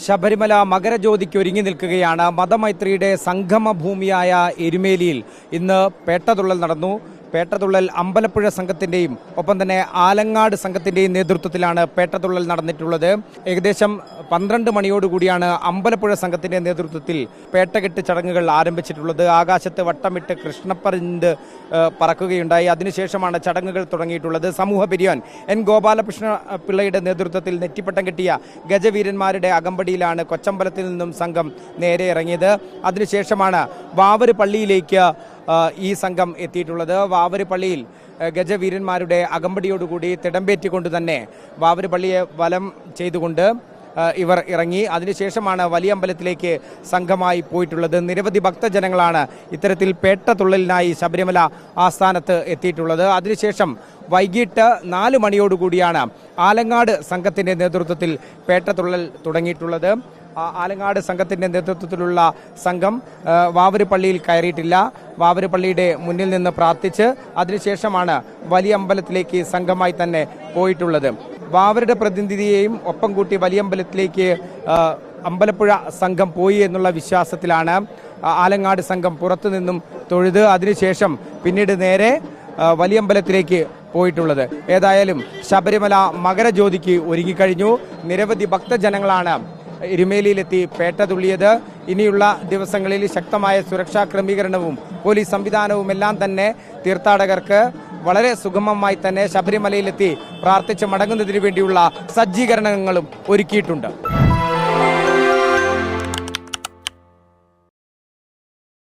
ശബരിമല മകരജ്യോതിക്ക് ഒരുങ്ങി നിൽക്കുകയാണ്. മതമൈത്രിയുടെ സംഗമ ഭൂമിയായ എരുമേലിയിൽ ഇന്ന് പേട്ടതുള്ളൽ നടന്നു. പേട്ടതുള്ളൽ അമ്പലപ്പുഴ സംഘത്തിൻ്റെയും ഒപ്പം തന്നെ ആലങ്ങാട് സംഘത്തിൻ്റെയും നേതൃത്വത്തിലാണ് പേട്ടതുള്ളൽ നടന്നിട്ടുള്ളത്. ഏകദേശം 12 മണിയോടുകൂടിയാണ് അമ്പലപ്പുഴ സംഘത്തിൻ്റെ നേതൃത്വത്തിൽ പേട്ടകെട്ട് ചടങ്ങുകൾ ആരംഭിച്ചിട്ടുള്ളത്. ആകാശത്ത് വട്ടമിട്ട് കൃഷ്ണപ്പരുന്ത് പറക്കുകയുണ്ടായി. അതിനുശേഷമാണ് ചടങ്ങുകൾ തുടങ്ങിയിട്ടുള്ളത്. സമൂഹ പെരിയോൻ എൻ ഗോപാലകൃഷ്ണ പിള്ളയുടെ നേതൃത്വത്തിൽ നെറ്റിപ്പട്ടം കെട്ടിയ ഗജവീരന്മാരുടെ അകമ്പടിയിലാണ് കൊച്ചമ്പലത്തിൽ നിന്നും സംഘം നേരെ ഇറങ്ങിയത്. അതിനുശേഷമാണ് വാവര് പള്ളിയിലേക്ക് ഈ സംഘം എത്തിയിട്ടുള്ളത്. വാവര് പള്ളിയിൽ ഗജവീരന്മാരുടെ അകമ്പടിയോടുകൂടി തിടമ്പേറ്റിക്കൊണ്ട് തന്നെ വാവര് പള്ളിയെ വലം ചെയ്തുകൊണ്ട് ഇവർ ഇറങ്ങി. അതിനുശേഷമാണ് വലിയ അമ്പലത്തിലേക്ക് സംഘമായി പോയിട്ടുള്ളത്. നിരവധി ഭക്തജനങ്ങളാണ് ഇത്തരത്തിൽ പേട്ടതുള്ളലിനായി ശബരിമല ആസ്ഥാനത്ത് എത്തിയിട്ടുള്ളത്. അതിനുശേഷം വൈകിട്ട് 4 മണിയോടുകൂടിയാണ് ആലങ്ങാട് സംഘത്തിൻ്റെ നേതൃത്വത്തിൽ പേട്ടതുള്ളൽ തുടങ്ങിയിട്ടുള്ളത്. ആലങ്ങാട് സംഘത്തിൻ്റെ നേതൃത്വത്തിലുള്ള സംഘം വാവര് പള്ളിയിൽ കയറിയിട്ടില്ല. വാവര് പള്ളിയുടെ മുന്നിൽ നിന്ന് പ്രാർത്ഥിച്ച് അതിനുശേഷമാണ് വലിയ അമ്പലത്തിലേക്ക് സംഘമായി തന്നെ പോയിട്ടുള്ളത്. വാവരുടെ പ്രതിനിധിയെയും ഒപ്പം കൂട്ടി വലിയ അമ്പലത്തിലേക്ക് അമ്പലപ്പുഴ സംഘം പോയി എന്നുള്ള വിശ്വാസത്തിലാണ് ആലങ്ങാട് സംഘം പുറത്തു നിന്നും തൊഴുത് അതിനുശേഷം പിന്നീട് നേരെ വലിയ അമ്പലത്തിലേക്ക് പോയിട്ടുള്ളത്. ഏതായാലും ശബരിമല മകരജ്യോതിക്ക് ഒരുങ്ങിക്കഴിഞ്ഞു. നിരവധി ഭക്തജനങ്ങളാണ് എരുമേലിയിലെത്തി പേട്ട തുള്ളിയത്. ഇനിയുള്ള ദിവസങ്ങളിൽ ശക്തമായ സുരക്ഷാ ക്രമീകരണവും പോലീസ് സംവിധാനവും എല്ലാം തന്നെ തീർത്ഥാടകർക്ക് വളരെ സുഗമമായി തന്നെ ശബരിമലയിലെത്തി പ്രാർത്ഥിച്ച് മടങ്ങുന്നതിന് വേണ്ടിയുള്ള സജ്ജീകരണങ്ങളും ഒരുക്കിയിട്ടുണ്ട്.